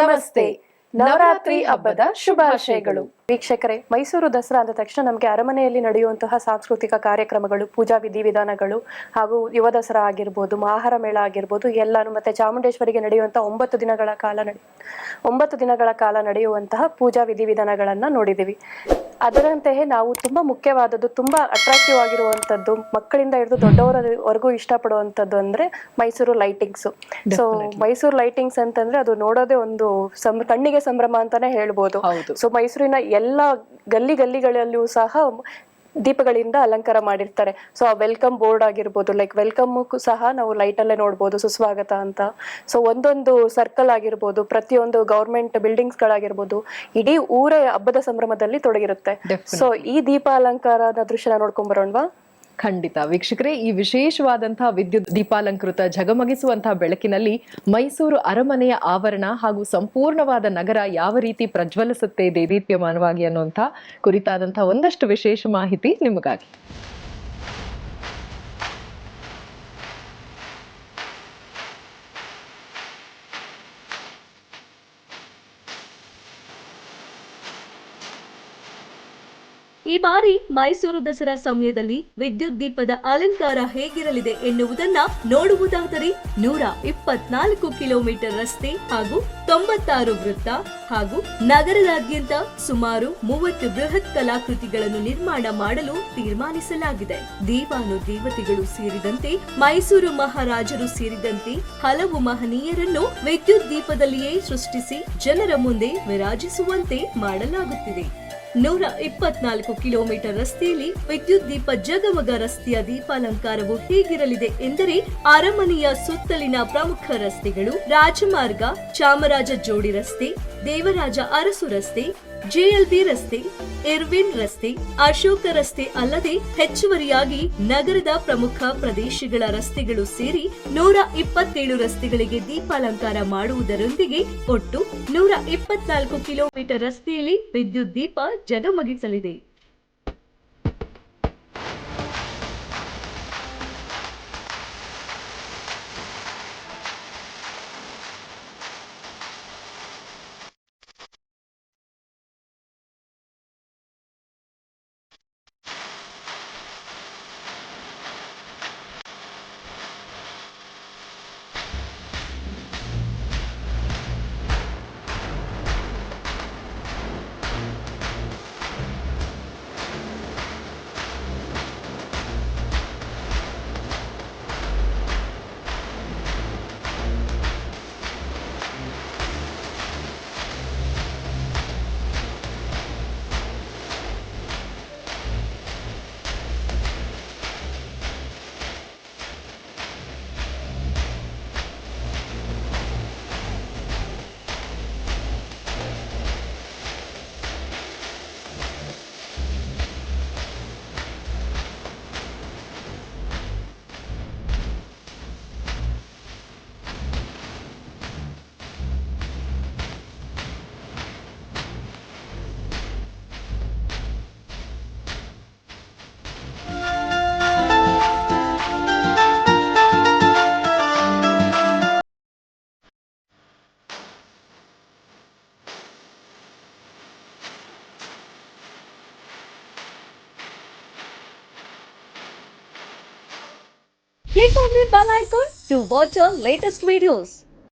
ನಮಸ್ತೆ. ನವರಾತ್ರಿ ಹಬ್ಬದ ಶುಭಾಶಯಗಳು. ವೀಕ್ಷಕರೇ, ಮೈಸೂರು ದಸರಾ ಅಂದ ತಕ್ಷಣ ನಮಗೆ ಅರಮನೆಯಲ್ಲಿ ನಡೆಯುವಂತಹ ಸಾಂಸ್ಕೃತಿಕ ಕಾರ್ಯಕ್ರಮಗಳು, ಪೂಜಾ ವಿಧಿವಿಧಾನಗಳು ಹಾಗೂ ಯುವ ದಸರಾ ಆಗಿರ್ಬೋದು, ಆಹಾರ ಮೇಳ ಆಗಿರ್ಬೋದು ಎಲ್ಲಾನು, ಮತ್ತೆ ಚಾಮುಂಡೇಶ್ವರಿಗೆ ನಡೆಯುವಂತಹ 9 ದಿನಗಳ ಕಾಲ ನಡೆಯುವಂತಹ ಪೂಜಾ ವಿಧಿವಿಧಾನಗಳನ್ನ ನೋಡಿದೀವಿ. ಅದರಂತೆಯೇ ನಾವು ತುಂಬಾ ಮುಖ್ಯವಾದದ್ದು, ತುಂಬಾ ಅಟ್ರಾಕ್ಟಿವ್ ಆಗಿರುವಂತದ್ದು, ಮಕ್ಕಳಿಂದ ಹಿಡಿದು ದೊಡ್ಡವರವರೆಗೂ ಇಷ್ಟಪಡುವಂತದ್ದು ಅಂದ್ರೆ Mysuru lightings. So Mysuru lightings ಅಂತಂದ್ರೆ ಅದು ನೋಡೋದೇ ಒಂದು ಕಣ್ಣಿಗೆ ಸಂಭ್ರಮ ಅಂತಾನೆ ಹೇಳ್ಬೋದು. ಸೊ ಮೈಸೂರಿನ ಎಲ್ಲ ಗಲ್ಲಿಗಳಲ್ಲೂ ಸಹ ದೀಪಗಳಿಂದ ಅಲಂಕಾರ ಮಾಡಿರ್ತಾರೆ. ಸೊ ಆ ವೆಲ್ಕಮ್ ಬೋರ್ಡ್ ಆಗಿರ್ಬೋದು, ಲೈಕ್ ವೆಲ್ಕಮ್ ಸಹ ನಾವು ಲೈಟ್ ಅಲ್ಲೇ ನೋಡ್ಬೋದು, ಸುಸ್ವಾಗತ ಅಂತ. ಸೊ ಒಂದೊಂದು ಸರ್ಕಲ್ ಆಗಿರ್ಬೋದು, ಪ್ರತಿಯೊಂದು ಗೌರ್ಮೆಂಟ್ ಬಿಲ್ಡಿಂಗ್ಸ್ ಗಳಾಗಿರ್ಬೋದು, ಇಡೀ ಊರೇ ಹಬ್ಬದ ಸಂಭ್ರಮದಲ್ಲಿ ತೊಡಗಿರುತ್ತೆ. ಸೊ ಈ ದೀಪ ಅಲಂಕಾರದ ದೃಶ್ಯನ ನೋಡ್ಕೊಂಡ್ ಬರೋಣವಾ? ಖಂಡಿತ ವೀಕ್ಷಕರೇ, ಈ ವಿಶೇಷವಾದಂತಹ ವಿದ್ಯುತ್ ದೀಪಾಲಂಕೃತ ಝಗಮಗಿಸುವಂತಹ ಬೆಳಕಿನಲ್ಲಿ ಮೈಸೂರು ಅರಮನೆಯ ಆವರಣ ಹಾಗೂ ಸಂಪೂರ್ಣವಾದ ನಗರ ಯಾವ ರೀತಿ ಪ್ರಜ್ವಲಿಸುತ್ತೆ ದೇದೀಪ್ಯಮಾನವಾಗಿ ಅನ್ನುವಂಥ ಕುರಿತಾದಂತಹ ಒಂದಷ್ಟು ವಿಶೇಷ ಮಾಹಿತಿ ನಿಮಗಾಗಿ. ಈ ಬಾರಿ ಮೈಸೂರು ದಸರಾ ಸಮಯದಲ್ಲಿ ವಿದ್ಯುತ್ ದೀಪದ ಅಲಂಕಾರ ಹೇಗಿರಲಿದೆ ಎನ್ನುವುದನ್ನ ನೋಡುವುದಾದರೆ 124 ಕಿಲೋಮೀಟರ್ ರಸ್ತೆ ಹಾಗೂ 96 ವೃತ್ತ ಹಾಗೂ ನಗರದಾದ್ಯಂತ ಸುಮಾರು 30 ಬೃಹತ್ ಕಲಾಕೃತಿಗಳನ್ನು ನಿರ್ಮಾಣ ಮಾಡಲು ತೀರ್ಮಾನಿಸಲಾಗಿದೆ. ದೇವಾನುದೇವತೆಗಳು ಸೇರಿದಂತೆ ಮೈಸೂರು ಮಹಾರಾಜರು ಸೇರಿದಂತೆ ಹಲವು ಮಹನೀಯರನ್ನು ವಿದ್ಯುತ್ ದೀಪದಲ್ಲಿಯೇ ಸೃಷ್ಟಿಸಿ ಜನರ ಮುಂದೆ ವಿರಾಜಿಸುವಂತೆ ಮಾಡಲಾಗುತ್ತಿದೆ. 124 ಕಿಲೋಮೀಟರ್ ರಸ್ತೆಯಲ್ಲಿ ವಿದ್ಯುತ್ ದೀಪ ಜಗಮಗ ರಸ್ತೆಯ ದೀಪಾಲಂಕಾರವು ಹೇಗಿರಲಿದೆ ಎಂದರೆ, ಅರಮನೆಯ ಸುತ್ತಲಿನ ಪ್ರಮುಖ ರಸ್ತೆಗಳು, ರಾಜಮಾರ್ಗ, ಚಾಮರಾಜ ಜೋಡಿ ರಸ್ತೆ, ದೇವರಾಜ ಅರಸು ರಸ್ತೆ, ಜೆಎಲ್ಬಿ ರಸ್ತೆ, ಇರ್ವಿನ್ ರಸ್ತೆ, ಅಶೋಕ ರಸ್ತೆ ಅಲ್ಲದೆ ಹೆಚ್ಚುವರಿಯಾಗಿ ನಗರದ ಪ್ರಮುಖ ಪ್ರದೇಶಗಳ ರಸ್ತೆಗಳು ಸೇರಿ 127 ರಸ್ತೆಗಳಿಗೆ ದೀಪಾಲಂಕಾರ ಮಾಡುವುದರೊಂದಿಗೆ ಒಟ್ಟು 124 ಕಿಲೋಮೀಟರ್ ರಸ್ತೆಯಲ್ಲಿ ವಿದ್ಯುತ್ ದೀಪ ಜಗಮಗಿಸಲಿದೆ. Click on the bell icon to watch our latest videos.